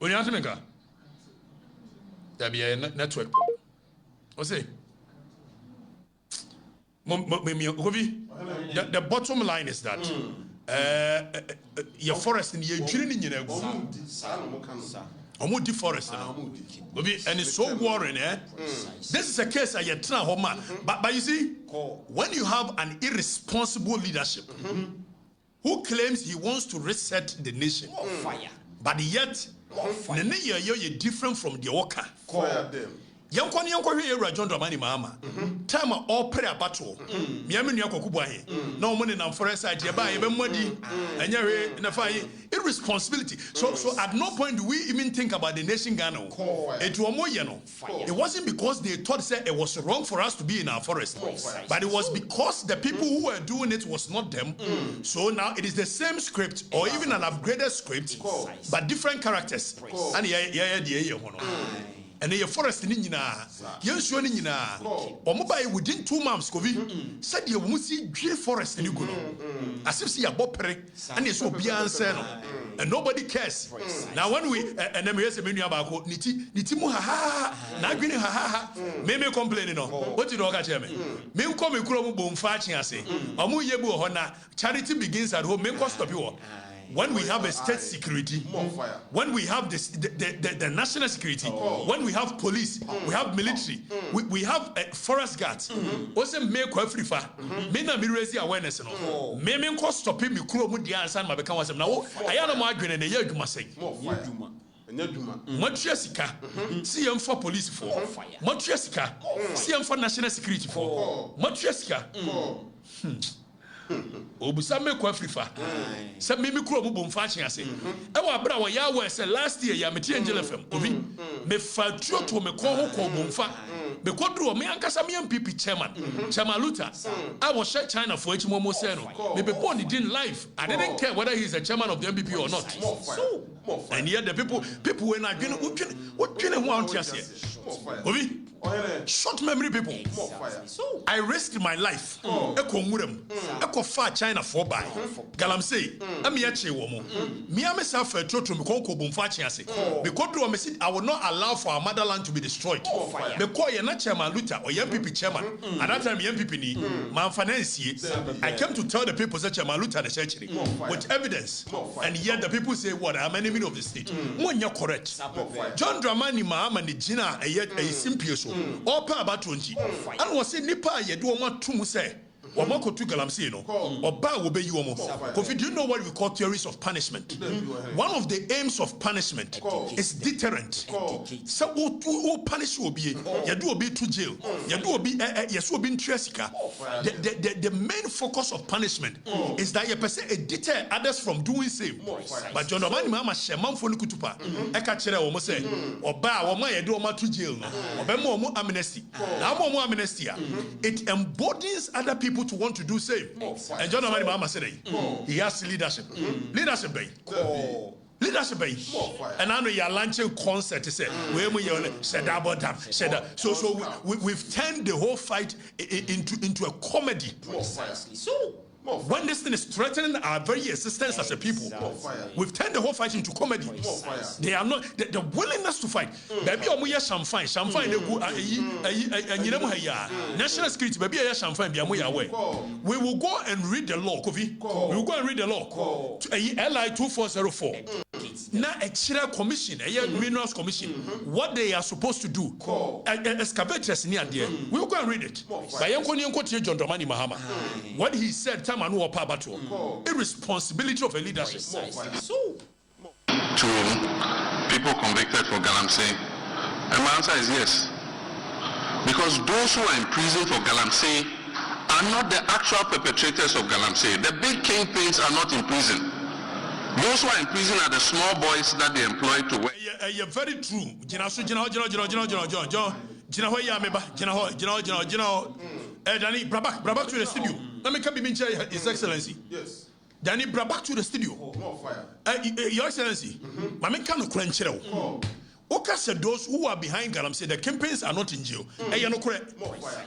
When you answer, there be a network problem. What's it? The bottom line is that your forest in your training in a forest and it's so worrying. This is a case I yet but you see, when you have an irresponsible leadership who claims he wants to reset the nation, but yet you're different from the worker. Yankoni here John Dramani Mama. Time all prayer battle. Miami Yakokubahi. No money now for a side, Yabai, Modi, and you're in a fire. Irresponsibility. So at no point do we even think about the nation Ghana. It wasn't because they thought it was wrong for us to be in our forest, but it was because the people who were doing it was not them. So now it is the same script or even an upgraded script, but different characters. And and the forest in Nina, yes, you Nina, or mobile within 2 months, Kofi said you won't see J forest in Uguno. As if see a bopere and it's so beyond and nobody cares. Now, when we and then we have a menu about Nitimu ha, Nagini ha, may complaining. What did you catch me? May come a chrome boom fatching, I say. Amu Yebu Hona, charity begins at home, may cost of you. When we have a state security, when we have the national security, when we have police, we have military, we have forest guards. Also, make Afrifa, me na me raise awareness. Me cost stopping me kuro mu dia ansan ma beka wasem. Now, I am no adwene na ye adwuma sei. Montreal sika, CM for police for. Montreal sika, CM for national security for. Montreal sika. Obusame ko Afrifa se me kuro mu bom fa kyen ase e wa bra wo ya wa se last year ya meti Angel FM obi me fa tuo to me ko ho ko bom fa me ko dro me ankasa me MPP chairman Luther I was share China for each Momo say no me be born in life I didn't care whether he's a chairman of the MPP or not and yet the people when I what ho antiase obi short memory people. I risked my life. Eko ngurem. Eko fa China for by. Galamsey. Ami yache womo. Me myself trotro me konko bomfa chiase. Because do me sit I will not allow for our motherland to be destroyed. Because you're not chairman Luther or MPP chairman. At that time MPP ni man finance. I came to tell the people that Chairman Luther the church with evidence. And yet the people say what I'm an enemy of the state. When you're correct. John Dramani Mahama ni jina a simple so. All power about 20. And was saying Nipa ye do want to say. Wamako to Galamsey no. Or ba will be you almost. Kofi, do you know what we call theories of punishment? One of the aims of punishment is deterrent. So who punish will be you do be to jail. You do be yes will be in Tresika. The main focus of punishment is that you deter others from doing same. But John Omani Mama Sheman for Nukutupa. Eka chere almost say or ba or my do to jail no. Or be more amnesty. Now more amnesty. It embodies other people to want to do same. And John Omani Mama said he has leadership. Leadership bay. Leadership bay. And I know you're launching concert. Say where we said about them. So we've turned the whole fight into a comedy. So when this thing is threatening our very existence as a people, we've turned the whole fight into comedy. They are not the willingness to fight. Baby, champagne. National security, baby, champagne. We will go and read the law, Kofi. We will go and read the law. LI 2404. Now, a commission, a minerals commission, what they are supposed to do. Excavators near there. We will go and read it. By John Dramani Mahama, what he said. Irresponsibility of a leadership. To people convicted for Galamsey, and my answer is yes. Because those who are in prison for Galamsey are not the actual perpetrators of Galamsey. The big kingpins are not in prison. Those who are in prison are the small boys that they employ to work. You're very true. Danny, Brabak to the studio. Let me come in, His Excellency. Yes. Danny, Brabak to the studio. More fire. Your Excellency, my man can't crunch it. Oka said those who are behind Galamsey, the campaigns are not in jail.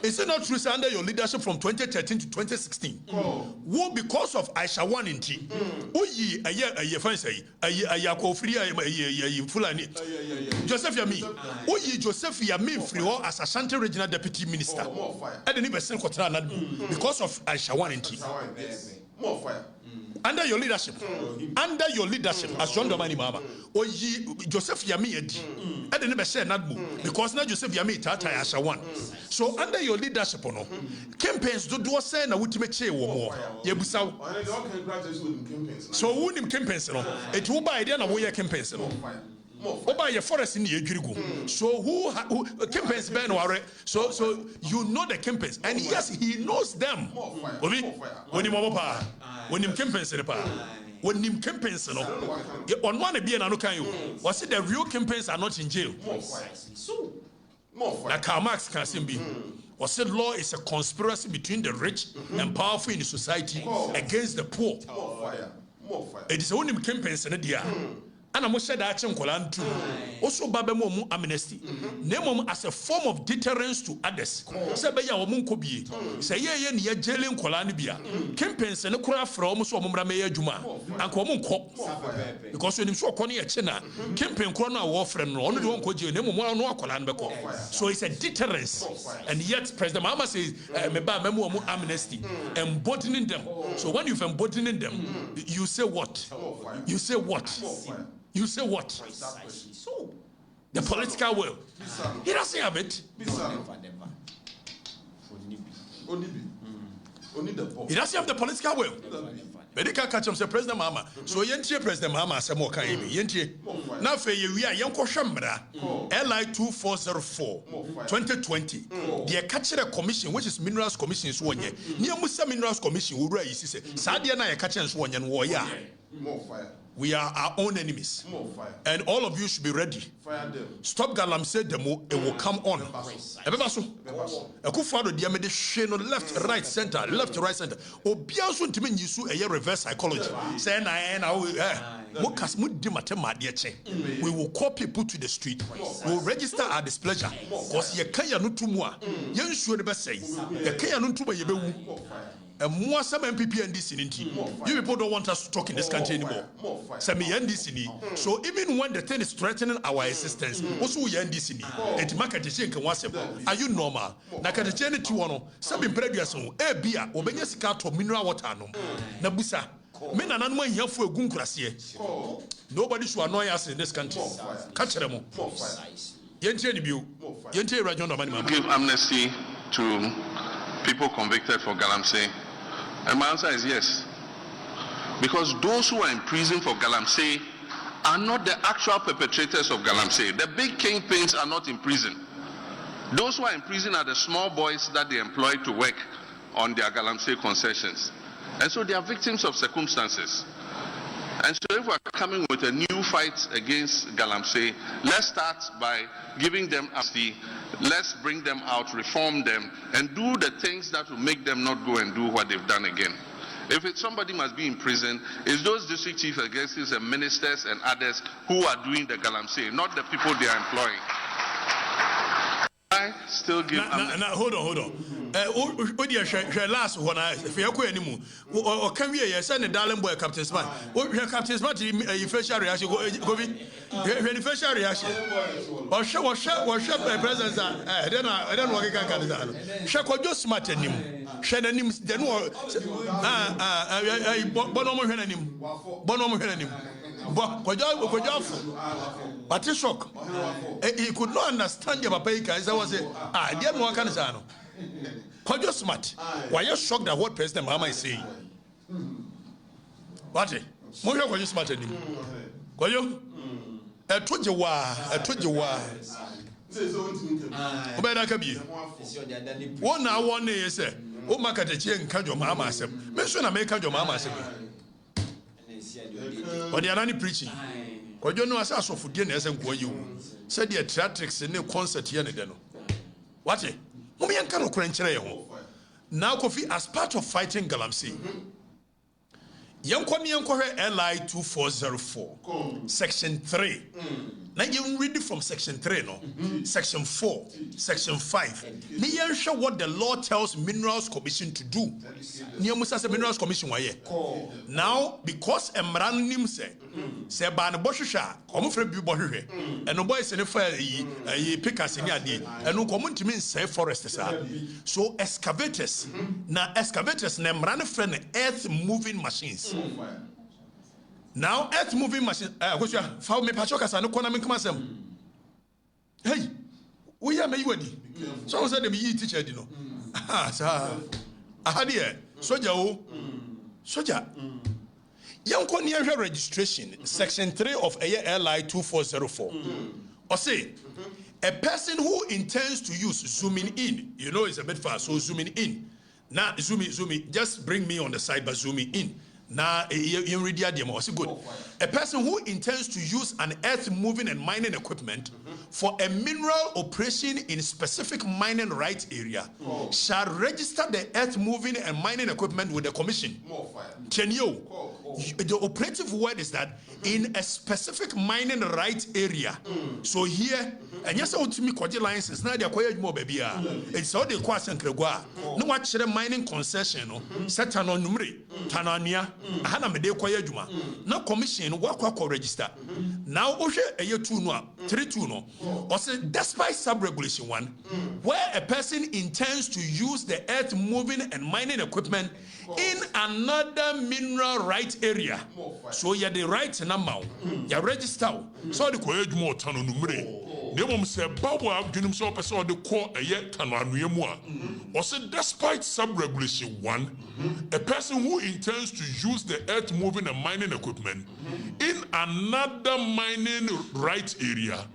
Is it not true under your leadership from 2013 to 2016? Who because of Aisha one in T? Oyi a fine say a Kofi Fulani Joseph Yami. Oyi Joseph Yami Frio as Ashanti Regional Deputy Minister. I didn't even send because of Aisha one in T. More fire. Under your leadership, as John Domani Mama, or Joseph Yami, I didn't say not because now Joseph Yami Tata Asha one. So under your leadership, campaigns do say na ultimate chair or more. Yebusa. So who him campaigns? It will buy idea na we campaigns. Oba your forest in the Egrigo. So who campaigns ban or so you know the campaigns and yes he knows them. When him campaigns when him campaigns on one be an can you was it the real campaigns are not in jail. Like Karl Marx can be. Or said law is a conspiracy between the rich and powerful in the society against the poor. It is only campaigns in the dia. And I must say that too. Also, Babemo amnesty. Name as a form of deterrence to others. Sabaya or Munkobi. Say, ye jailing Kolanibia. Campaigns and a craft from Mumra Juma. And Komunko. Because when you saw Connie at China, campaign corner warfare, only one could you name one no Kolanbeko. So it's a deterrence. And yet, President Mama says, Memo amnesty, embodying them. So when you've embodying them, you say what? You say what? You say what? So, the political will. He doesn't have it. He doesn't have the political will. Medical catch him say President Mama. So yentie President Mama say more kan ebe yentie. Na fe ye wi a yenko hwemra LI 2404 2020. The catcher commission which is Minerals Commission so onye. Ni amusa Minerals Commission wura yi si say sa de na ye catcher so onye no wo ya. More fire. We are our own enemies. And all of you should be ready. Stop Galamsey demo, it will come on. Left, right, center. Obiaso to me you reverse psychology. Say we will call people to the street. We will register our displeasure. Because ye kaya no tumwa. Yen sure the best say. Ye kaya no tumwa yebe. And more some MPP and NDC. You people don't want us to talk in this country anymore. Some NDC. So even when the thing is threatening our existence, also we NDC. Et makateshe can was are you normal? Nakateshe ti wono. Some previous bia obenya sika to mineral water no. Nabusa. Men and animal here for a gunkrasie. Nobody should annoy us in this country. Catch them. Give amnesty to people convicted for Galamsey. And my answer is yes. Because those who are in prison for Galamsey are not the actual perpetrators of Galamsey. The big kingpins are not in prison. Those who are in prison are the small boys that they employ to work on their Galamsey concessions. And so they are victims of circumstances. And so if we're coming with a new fight against Galamsey, let's start by giving them amnesty. Let's bring them out, reform them, and do the things that will make them not go and do what they've done again. If somebody must be in prison, it's those district chief executives and ministers and others who are doing the Galamsey, not the people they are employing. I still give hold on. Last one, if you are anymore, or can we send a darling boy, Captain Smart? Captain Smart, facial reaction, when facial reaction. Or show presence. I don't know what I can do. Shako just smart in him. Shannon, then Bonomo Henanim. But it's shock. He could not understand your papa. I was a dear one can say. Quite just smart. Why are you shocked at what President Mama is saying? What? More you smart than him. Go you? I told you why. One hour, 1 day, say, oh, Okatakyie and Kanjo Mama said, mention I make Kanjo Mama said. But they are only preaching. Because you know, as I saw for dinner, and you said the theatrics in the concert here. What? Now, Kofi, as part of fighting Galamsey, Yanko LI 2404 section 3. Now you read it from section 3 no. Section 4, section 5. Now show what the law tells Minerals Commission to do. Niamusa say Minerals Commission waye. Now because emranim say ban bohwehwa omo fra bi bohwehwe eno boy say ne fa yi pickers ni ade eno komo ntimi nsay forest sa. So excavators na emran fra ne earth moving machines. Now, earth moving machine. Found me Pachokas and Konami Kamasem. Hey, we are Maywadi. So said the teacher, you know. Ah, sir. Ahadia, Soja. Young Konya registration, section 3 of ALI 2404. Or say, a person who intends to use zooming in, you know, it's a bit fast, so zooming in. Now, zooming, just bring me on the side, but zooming in. Now, good. A person who intends to use an earth moving and mining equipment for a mineral operation in specific mining rights area shall register the earth moving and mining equipment with the commission. The operative word is that in a specific mining rights area. So here, and yes, to me, license now they're quite more baby. It's all the question. No, watch the mining concession, set on numeri, Tanania. Hana me de kwaya juma na commission work register now ohwe eye 2 no 3 2 no or say despite sub regulation 1 where a person intends to use the earth moving and mining equipment in another mineral right area so you the right number you register so the kwaya juma otano numere Nemom say bawo adwenim so person de ko eye tano anoye mu a or say despite sub regulation 1 a person who intends to use the earth moving and mining equipment in another mining right area,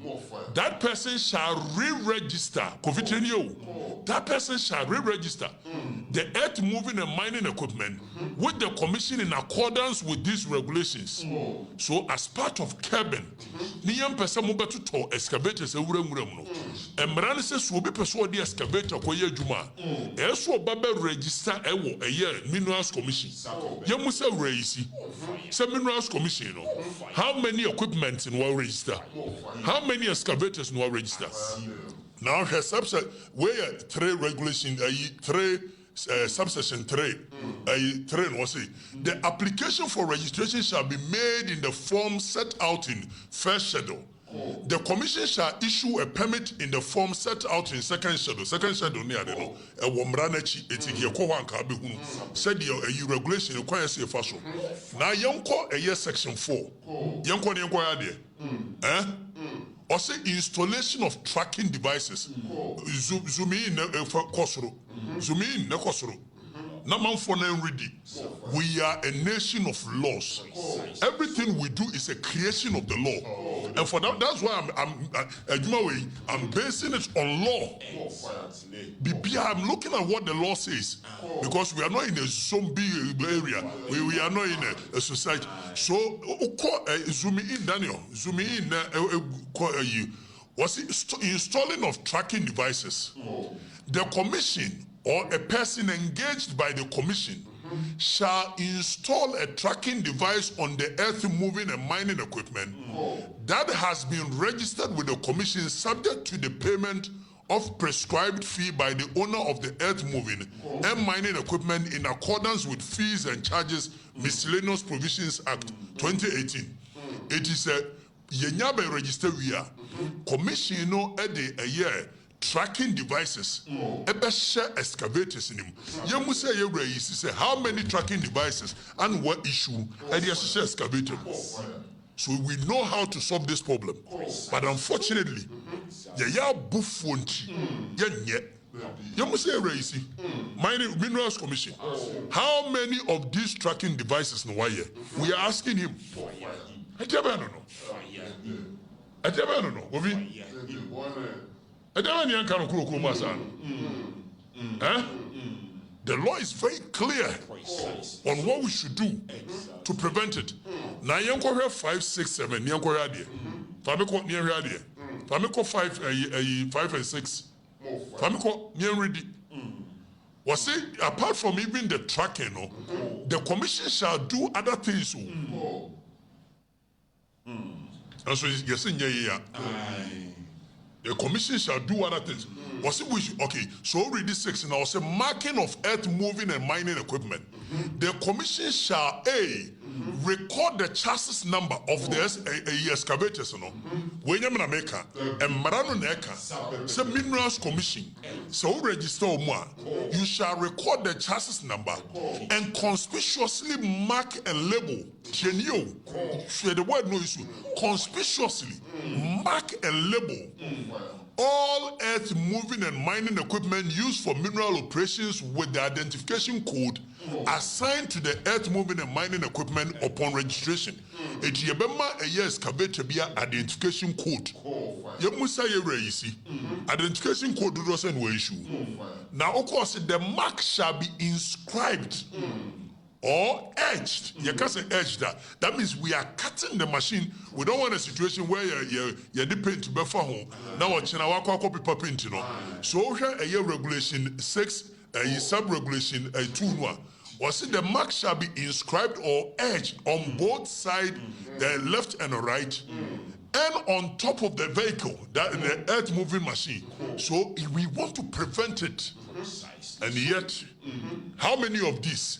that person shall re-register. That person shall re-register the earth moving and mining equipment with the commission in accordance with these regulations. So, as part of cabin, niyam person mo betu to excavators ewurem no. Emran se so be person the excavator koye adwuma. Eso babe register ewo eye Minerals Commission. Yamusa raisi. Say Minerals Commission. How many equipment in one register? How many excavators in one register? Now her subset where 3 regulation 3 subsection 3 3 was say the application for registration shall be made in the form set out in first schedule. The commission shall issue a permit in the form set out in second schedule. Second schedule near the no. A womranachi etiquette ko wan ka be hunu. Said the regulation require say fashion. Now yonko a year section 4. Yonko ne yonko ya de. Or say installation of tracking devices. Zoom in kosoro. Zoom in ne kosoro. We are a nation of laws. Everything we do is a creation of the law, and for that, that's why I'm basing it on law. I'm looking at what the law says because we are not in a zombie area. We are not in a society. So, zoom in, Daniel. Zoom in. Was installing of tracking devices? The commission or a person engaged by the commission shall install a tracking device on the earth moving and mining equipment that has been registered with the commission subject to the payment of prescribed fee by the owner of the earth moving and mining equipment in accordance with Fees and Charges Miscellaneous Provisions Act 2018. It is a yenyabe register we are commission no a year tracking devices, share excavators in him. You say you say how many tracking devices and what issue and you share excavator. So we know how to solve this problem, but unfortunately, ya buffonti, you must say raisi. Minerals Commission. How many of these tracking devices in Waya? We are asking him. I don't know. The law is very clear on what we should do to prevent it. Now, you have 5, 6, 7. You have 5 and 6. Was it apart from even the tracking, the commission shall do other things. And so yes, the commission shall do other things. Was it okay? So already 6 now say marking of earth moving and mining equipment. The commission shall record the chassis number of the excavators. When you're America and Marano Neka, say Minerals Commission. So register more. You shall record the chassis number and conspicuously mark and label. The word no issue. Conspicuously mark and label all earth moving and mining equipment used for mineral operations with the identification code assigned to the earth moving and mining equipment upon registration. It yebema a year excavator be identification code. Yemusa yere yisi. Identification code doesn't we issue. Now of course the mark shall be inscribed or edged. You can't say edged that. That means we are cutting the machine. We don't want a situation where you depend to buffer home. Now what you know, copy paint, you know. So here a year regulation 6, a sub regulation 2. Was it the mark shall be inscribed or edged on both sides, the left and the right, and on top of the vehicle, that the earth moving machine. So we want to prevent it. And yet, how many of these?